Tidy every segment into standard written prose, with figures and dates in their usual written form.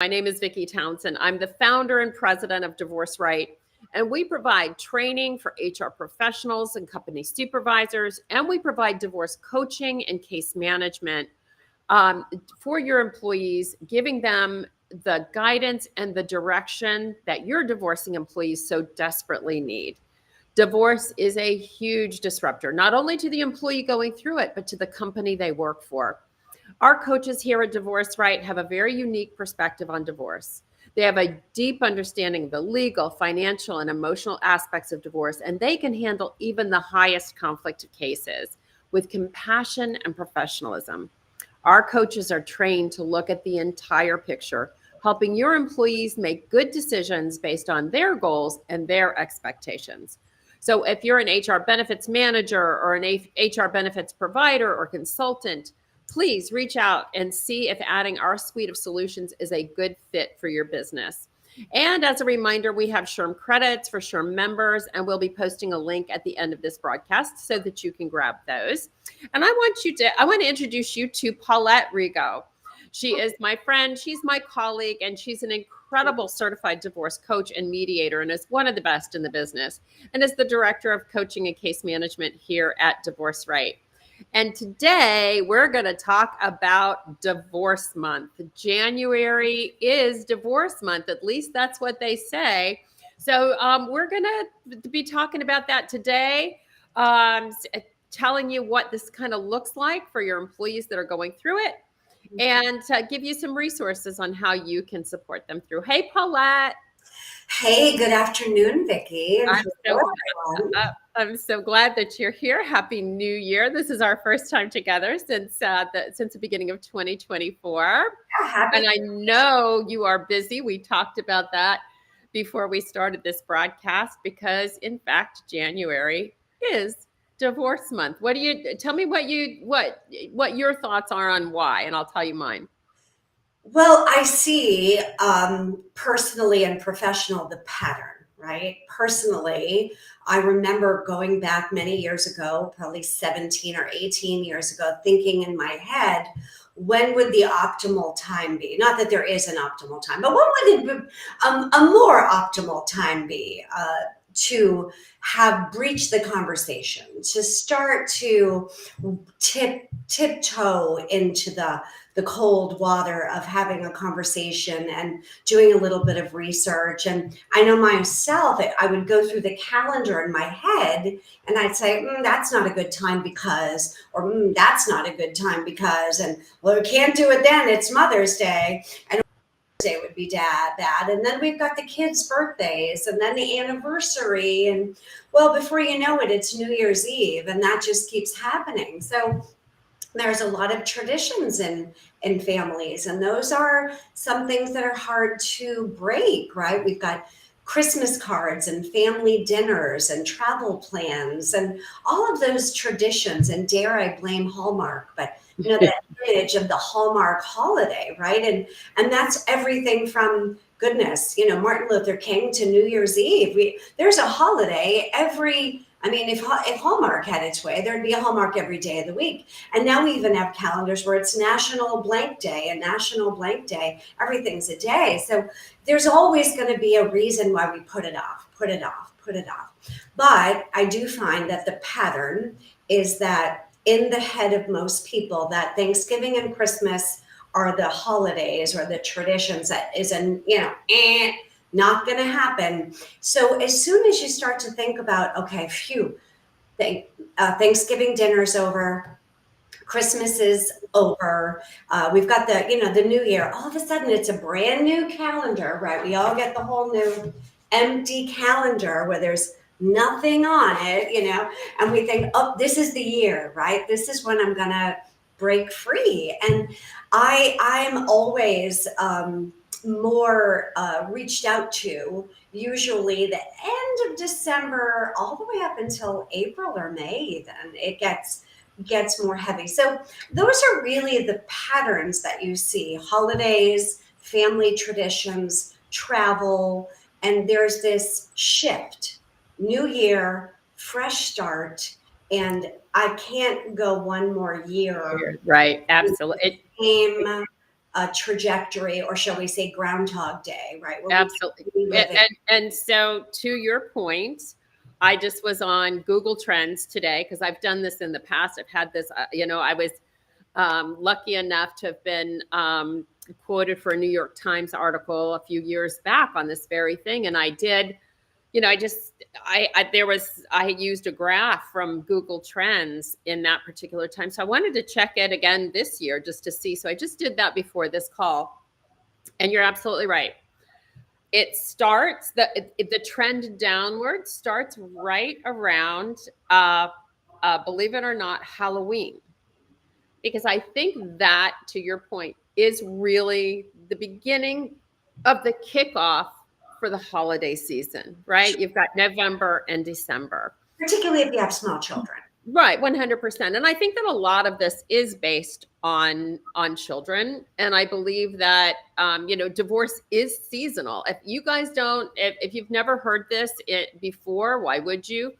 My name is Vicki Townsend. I'm the founder and president of Divorce Right, and we provide training for HR professionals and company supervisors, and we provide divorce coaching and case management for your employees, giving them the guidance and the direction that your divorcing employees so desperately need. Divorce is a huge disruptor, not only to the employee going through it, but to the company they work for. Our coaches here at Divorce Right have a very unique perspective on divorce. They have a deep understanding of the legal, financial, and emotional aspects of divorce, and they can handle even the highest conflict cases with compassion and professionalism. Our coaches are trained to look at the entire picture, helping your employees make good decisions based on their goals and their expectations. So if you're an HR benefits manager or an HR benefits provider or consultant, please reach out and see if adding our suite of solutions is a good fit for your business. And as a reminder, we have SHRM credits for SHRM members, and we'll be posting a link at the end of this broadcast so that you can grab those. And I want to introduce you to Paulette Rigo. She is my friend, she's my colleague, and she's an incredible certified divorce coach and mediator, and is one of the best in the business, and is the director of coaching and case management here at Divorce Right. And today we're going to talk about Divorce Month. January is Divorce Month. At least that's what they say. So we're going to be talking about that today, telling you what this kind of looks like for your employees that are going through it, and give you some resources on how you can support them through. Hey, Paulette. Hey, good afternoon, Vicki. I'm so glad that you're here. Happy New Year. This is our first time together since the beginning of 2024. And I know you are busy. We talked about that before we started this broadcast because, in fact, January is Divorce Month. Tell me what your thoughts are on why, and I'll tell you mine. Well, I see personally and professional the pattern, right? Personally, I remember going back many years ago, probably 17 or 18 years ago, thinking in my head, when would the optimal time be? Not that there is an optimal time, but what would a more optimal time be to have breached the conversation, to start to tiptoe into the cold water of having a conversation and doing a little bit of research. And I know myself, I would go through the calendar in my head and I'd say, that's not a good time because, or that's not a good time because, and well, we can't do it then, it's Mother's Day. And Day would be bad, and then we've got the kids' birthdays, and then the anniversary, and well, before you know it, it's New Year's Eve, and that just keeps happening. So there's a lot of traditions in families, and those are some things that are hard to break, right? We've got Christmas cards and family dinners and travel plans and all of those traditions, and dare I blame Hallmark, but that image of the Hallmark holiday, right? And that's everything from, goodness, Martin Luther King to New Year's Eve. There's a holiday if Hallmark had its way, there'd be a Hallmark every day of the week. And now we even have calendars where it's National Blank Day and National Blank Day. Everything's a day. So there's always going to be a reason why we put it off. But I do find that the pattern is that in the head of most people, that Thanksgiving and Christmas are the holidays or the traditions that not going to happen. So as soon as you start to think about, okay, Thanksgiving dinner's over, Christmas is over, we've got the new year, all of a sudden it's a brand new calendar, right? We all get the whole new empty calendar where there's nothing on it, and we think, oh, this is the year, right? This is when I'm going to break free. And I'm always more reached out to usually the end of December all the way up until April or May. Then it gets more heavy. So those are really the patterns that you see: holidays, family traditions, travel, and there's this shift. New year, fresh start, and I can't go one more year. Right, absolutely. Same trajectory, or shall we say Groundhog Day, right? Where Absolutely. And so to your point, I just was on Google Trends today because I've done this in the past. I've had this, I was lucky enough to have been quoted for a New York Times article a few years back on this very thing. And I did, I used a graph from Google Trends in that particular time. So I wanted to check it again this year just to see. So I just did that before this call. And you're absolutely right. It starts, the trend downward starts right around, believe it or not, Halloween. Because I think that, to your point, is really the beginning of the kickoff for the holiday season, right? You've got November and December. Particularly if you have small children. Right, 100%. And I think that a lot of this is based on children. And I believe that, divorce is seasonal. If you guys don't, if you've never heard this before, why would you?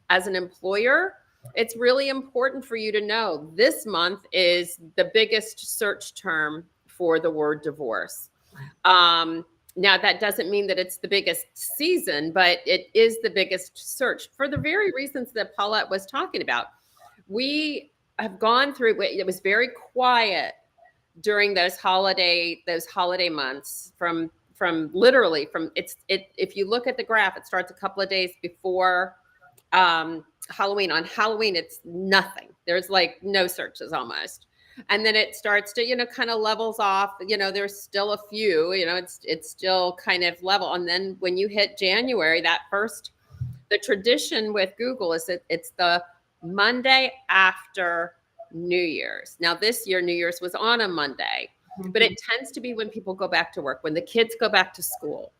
As an employer, it's really important for you to know this month is the biggest search term for the word divorce. Now, that doesn't mean that it's the biggest season, but it is the biggest search for the very reasons that Paulette was talking about. We have gone through, it was very quiet during those holiday months if you look at the graph, it starts a couple of days before Halloween. On Halloween, it's nothing. There's like no searches almost. And then it starts to, kind of levels off, there's still a few, it's still kind of level. And then when you hit January, the tradition with Google is that it's the Monday after New Year's. Now this year, New Year's was on a Monday, but it tends to be when people go back to work, when the kids go back to school.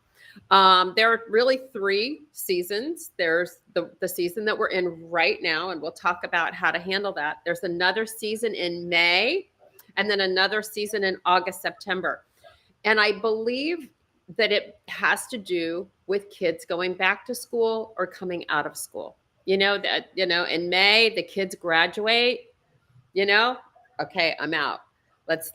There are really 3 seasons. There's the season that we're in right now, and we'll talk about how to handle that. There's another season in May, and then another season in August, September. And I believe that it has to do with kids going back to school or coming out of school. In May, the kids graduate, okay, I'm out. Let's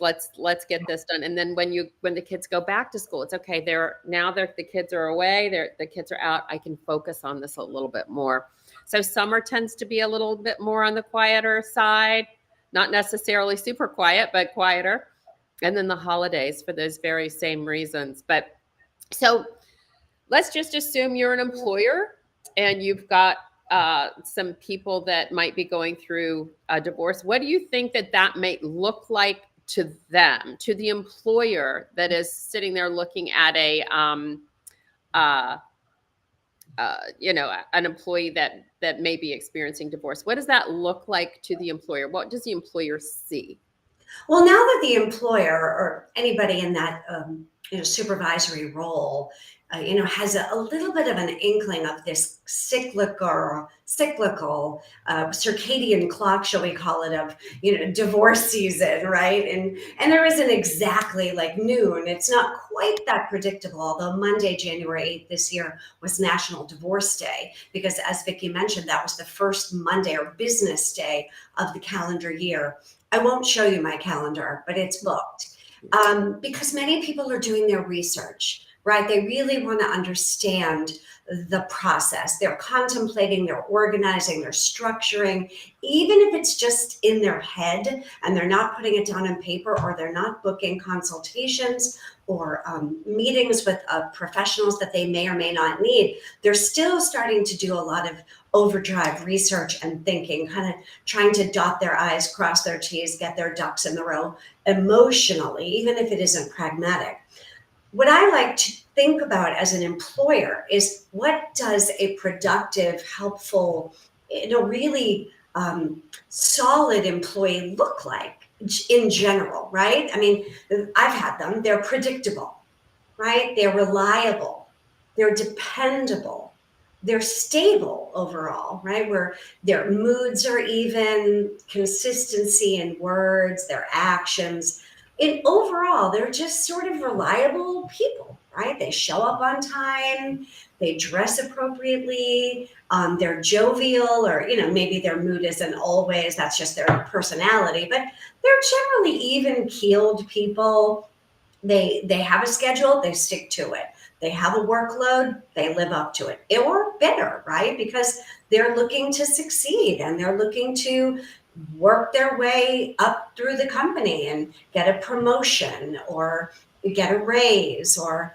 get this done. And then when the kids go back to school, it's okay. The kids are away. The kids are out. I can focus on this a little bit more. So summer tends to be a little bit more on the quieter side, not necessarily super quiet, but quieter. And then the holidays for those very same reasons. But so let's just assume you're an employer and you've got some people that might be going through a divorce. What do you think that might look like to them, to the employer that is sitting there looking at an employee that may be experiencing divorce? What does that look like to the employer? What does the employer see? Well, now that the employer or anybody in that supervisory role has a little bit of an inkling of this cyclical circadian clock, shall we call it, of divorce season, right? And there isn't exactly like noon. It's not quite that predictable. Although Monday, January 8th this year was National Divorce Day, because as Vicki mentioned, that was the first Monday or business day of the calendar year. I won't show you my calendar, but it's booked because many people are doing their research. Right? They really want to understand the process. They're contemplating, they're organizing, they're structuring, even if it's just in their head and they're not putting it down on paper, or they're not booking consultations or meetings with professionals that they may or may not need. They're still starting to do a lot of overdrive research and thinking, kind of trying to dot their I's, cross their T's, get their ducks in the row emotionally, even if it isn't pragmatic. What I like to think about as an employer is, what does a productive, helpful, really solid employee look like in general, right? I mean, I've had them. They're predictable, right? They're reliable. They're dependable. They're stable overall, right? Where their moods are even, consistency in words, their actions. And overall, they're just sort of reliable people, right? They show up on time, they dress appropriately, they're jovial, or maybe their mood isn't always, that's just their personality, but they're generally even keeled people. They have a schedule, they stick to it. They have a workload, they live up to it, or better, right? Because they're looking to succeed and they're looking to work their way up through the company and get a promotion or get a raise, or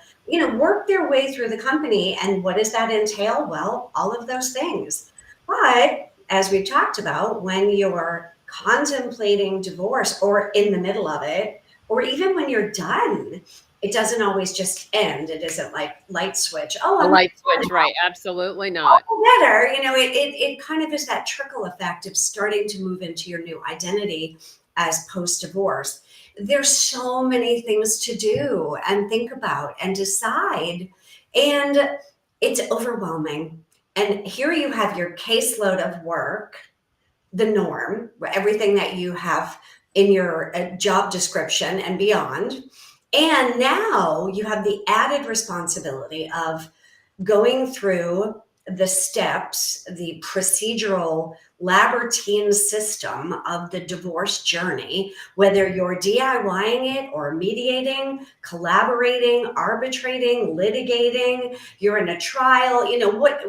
work their way through the company. And what does that entail? Well, all of those things. But as we've talked about, when you're contemplating divorce or in the middle of it, or even when you're done, it doesn't always just end. It isn't like light switch. Oh, A I'm light switch, right? Absolutely not. better. It kind of is that trickle effect of starting to move into your new identity as post-divorce. There's so many things to do and think about and decide, and it's overwhelming. And here you have your caseload of work, the norm, everything that you have in your job description and beyond. And now you have the added responsibility of going through the steps, the procedural labyrinthine system of the divorce journey, whether you're DIYing it or mediating, collaborating, arbitrating, litigating, you're in a trial,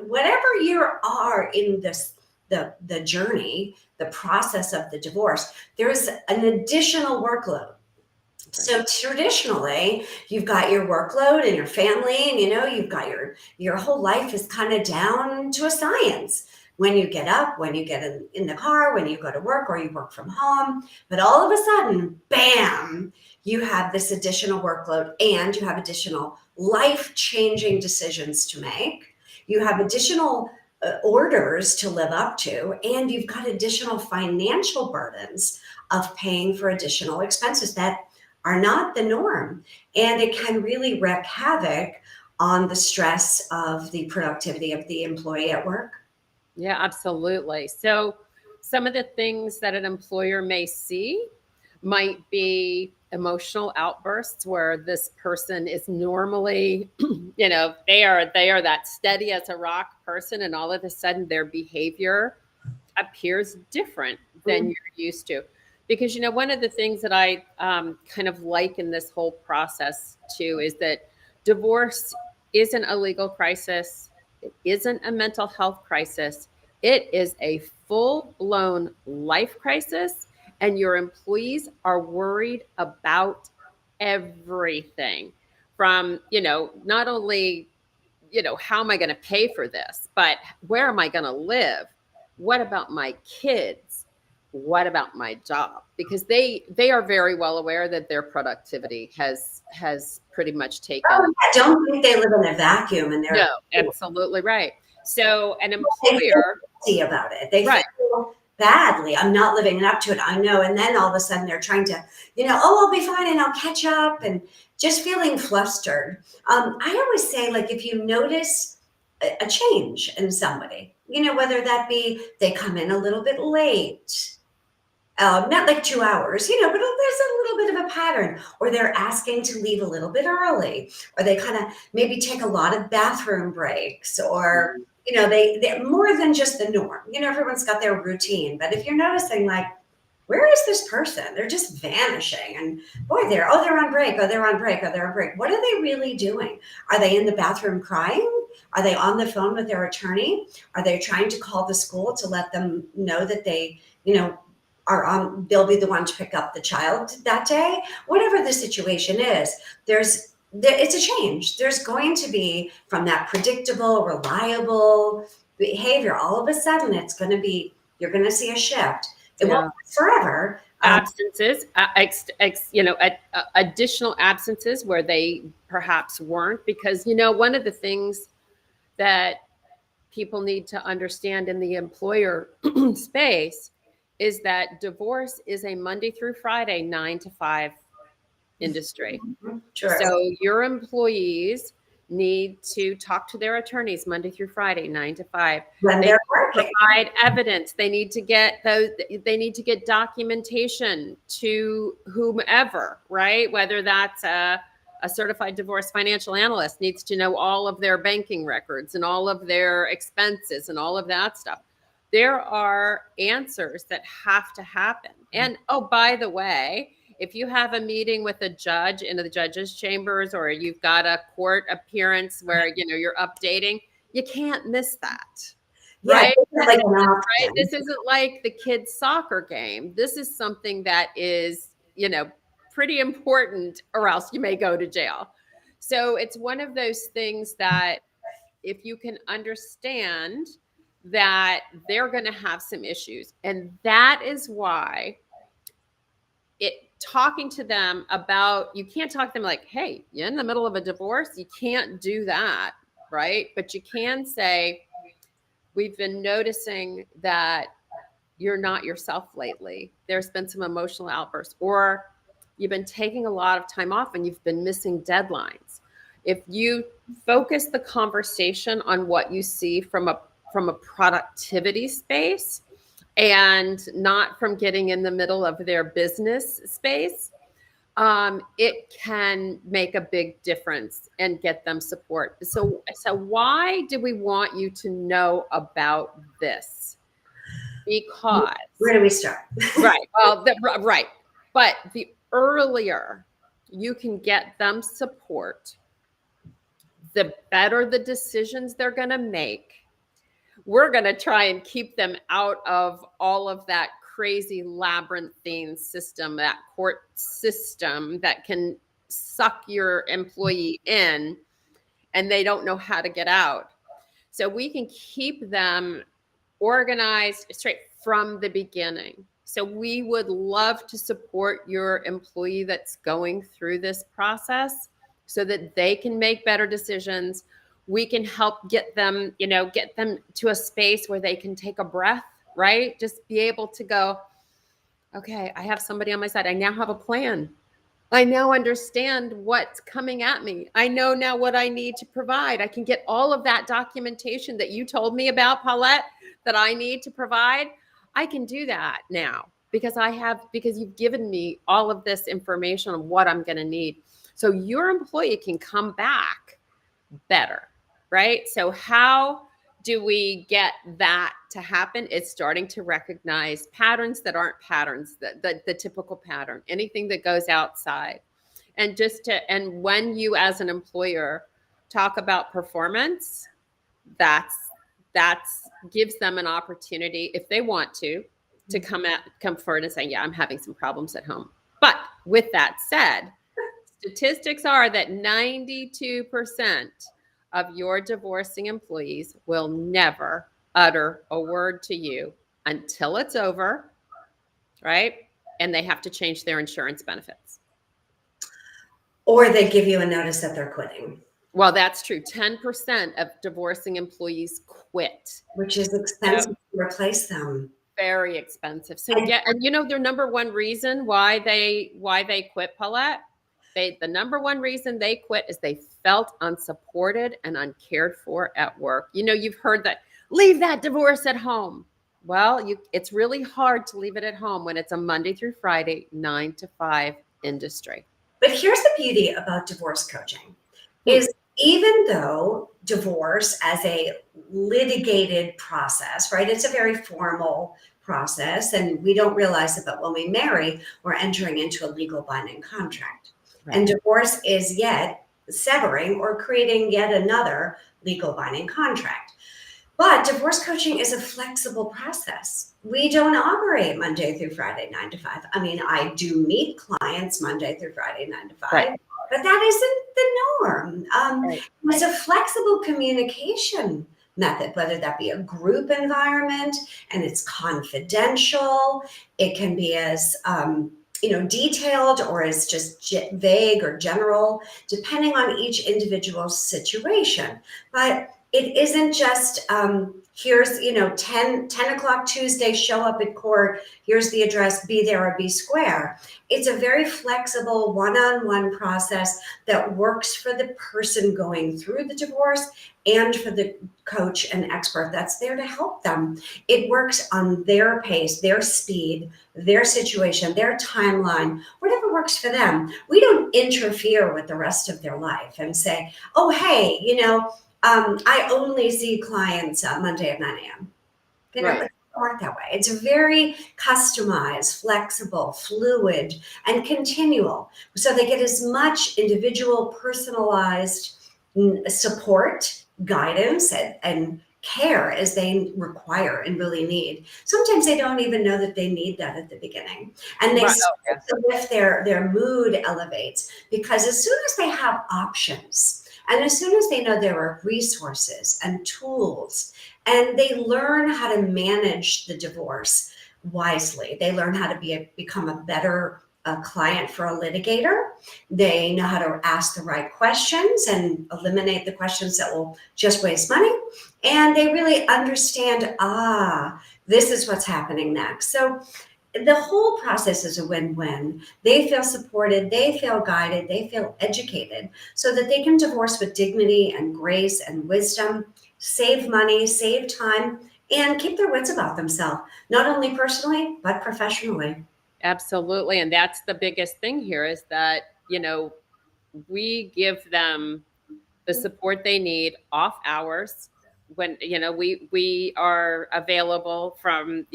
whatever you are in this, the journey, the process of the divorce, there's an additional workload. So traditionally, you've got your workload and your family, and you've got your whole life is kind of down to a science. When you get up, when you get in the car, when you go to work or you work from home, but all of a sudden, bam, you have this additional workload and you have additional life-changing decisions to make. You have additional orders to live up to, and you've got additional financial burdens of paying for additional expenses that are not the norm. And it can really wreak havoc on the stress of the productivity of the employee at work. Yeah, absolutely. So some of the things that an employer may see might be emotional outbursts where this person is normally, they are that steady as a rock person, and all of a sudden their behavior appears different than you're used to. Because one of the things that I kind of like in this whole process too is that divorce isn't a legal crisis. It isn't a mental health crisis. It is a full-blown life crisis, and your employees are worried about everything from, not only, how am I going to pay for this, but where am I going to live? What about my kids? What about my job? Because they are very well aware that their productivity has pretty much taken. Oh, I don't think they live in a vacuum, and they're no, absolutely right. So an employer guilty about it. They right. feel badly. I'm not living up to it. I know. And then all of a sudden they're trying to, I'll be fine and I'll catch up, and just feeling flustered. I always say, like, if you notice a change in somebody, whether that be they come in a little bit late, not like 2 hours, but there's a little bit of a pattern, or they're asking to leave a little bit early, or they kind of maybe take a lot of bathroom breaks, or, they're more than just the norm. Everyone's got their routine. But if you're noticing, like, where is this person? They're just vanishing. And boy, they're on break. Oh, they're on break. Oh, they're on break. What are they really doing? Are they in the bathroom crying? Are they on the phone with their attorney? Are they trying to call the school to let them know that they, they'll be the one to pick up the child that day? Whatever the situation is, it's a change. There's going to be, from that predictable, reliable behavior, all of a sudden you're going to see a shift. It won't last forever. Absences, additional absences where they perhaps weren't, because, one of the things that people need to understand in the employer space is that divorce is a Monday through Friday, 9 to 5 industry. Sure. So your employees need to talk to their attorneys Monday through Friday, 9 to 5. When they're working. Provide evidence. They need to get documentation to whomever, right? Whether that's a A certified divorce financial analyst needs to know all of their banking records and all of their expenses and all of that stuff. There are answers that have to happen. And oh, by the way, if you have a meeting with a judge in the judge's chambers, or you've got a court appearance where, you know, you're updating, you can't miss that. Right? Like right? This isn't like the kids' soccer game. This is something that is, you know, pretty important, or else you may go to jail. So it's one of those things that if you can understand that they're going to have some issues, and that is why talking to them about, you can't talk to them like, hey, you're in the middle of a divorce. You can't do that, right? But you can say, we've been noticing that you're not yourself lately. There's been some emotional outbursts, or you've been taking a lot of time off and you've been missing deadlines. If you focus the conversation on what you see from a productivity space and not from getting in the middle of their business space, it can make a big difference and get them support. So why do we want you to know about this? Because where do we start? Right. Well, right. But the earlier you can get them support, the better the decisions they're going to make. We're going to try and keep them out of all of that crazy labyrinthine system, that court system that can suck your employee in and they don't know how to get out. So we can keep them organized straight from the beginning. So we would love to support your employee that's going through this process so that they can make better decisions. We can help get them to a space where they can take a breath, right? Just be able to go, okay, I have somebody on my side. I now have a plan. I now understand what's coming at me. I know now what I need to provide. I can get all of that documentation that you told me about, Paulette, that I need to provide. I can do that now because you've given me all of this information on what I'm going to need. So your employee can come back better, right? So how do we get that to happen? It's starting to recognize patterns that aren't patterns, the typical pattern, anything that goes outside. And when you as an employer talk about performance, that's gives them an opportunity, if they want to come forward and say, yeah, I'm having some problems at home. But with that said, statistics are that 92% of your divorcing employees will never utter a word to you until it's over, right? And they have to change their insurance benefits. Or they give you a notice that they're quitting. Well, that's true. 10% of divorcing employees quit. Which is expensive to replace them. Very expensive. So their number one reason why they quit, Paulette, the number one reason they quit is they felt unsupported and uncared for at work. You've heard that, leave that divorce at home. Well, it's really hard to leave it at home when it's a Monday through Friday, 9 to 5 industry. But here's the beauty about divorce coaching is even though divorce as a litigated process, right? It's a very formal process and we don't realize it, but when we marry, we're entering into a legal binding contract. Right. And divorce is yet severing or creating yet another legal binding contract. But divorce coaching is a flexible process. We don't operate Monday through Friday, 9 to 5. I mean, I do meet clients Monday through Friday, 9 to 5. Right. But that isn't the norm. Right. It's a flexible communication method, whether that be a group environment and it's confidential. It can be as detailed or as just vague or general, depending on each individual situation. But it isn't just here's 10 o'clock Tuesday, show up at court, here's the address, be there or be square. It's a very flexible one-on-one process that works for the person going through the divorce and for the coach and expert that's there to help them. It works on their pace, their speed, their situation, their timeline, whatever works for them. We don't interfere with the rest of their life and say, oh, hey, I only see clients Monday at 9 a.m. It doesn't work that way. It's very customized, flexible, fluid, and continual. So they get as much individual, personalized support, guidance, and care as they require and really need. Sometimes they don't even know that they need that at the beginning. And they start to lift their mood elevates, because as soon as they have options, and as soon as they know there are resources and tools, and they learn how to manage the divorce wisely, they learn how to become a better client for a litigator. They know how to ask the right questions and eliminate the questions that will just waste money. And they really understand, this is what's happening next. So the whole process is a win-win. They feel supported, they feel guided, they feel educated, so that they can divorce with dignity and grace and wisdom, save money, save time, and keep their wits about themselves, not only personally, but professionally. Absolutely. And that's the biggest thing here, is that, we give them the support they need off hours, when we are available from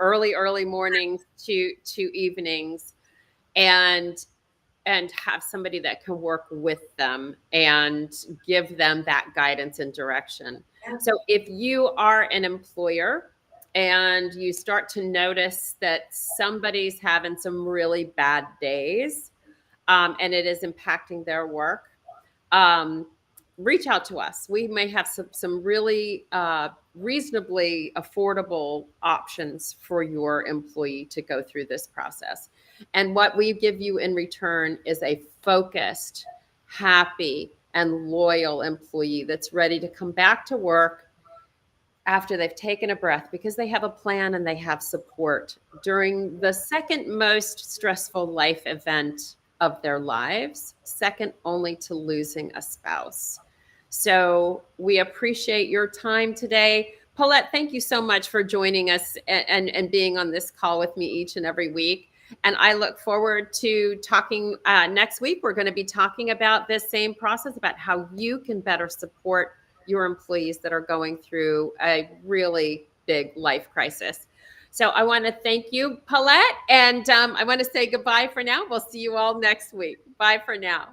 early mornings to evenings, and have somebody that can work with them and give them that guidance and direction. So if you are an employer and you start to notice that somebody's having some really bad days, and it is impacting their work, reach out to us. We may have some really reasonably affordable options for your employee to go through this process. And what we give you in return is a focused, happy, and loyal employee that's ready to come back to work after they've taken a breath, because they have a plan and they have support during the second most stressful life event of their lives, second only to losing a spouse. So we appreciate your time today. Paulette, thank you so much for joining us and being on this call with me each and every week. And I look forward to talking next week. We're going to be talking about this same process, about how you can better support your employees that are going through a really big life crisis. So I want to thank you, Paulette, and I want to say goodbye for now. We'll see you all next week. Bye for now.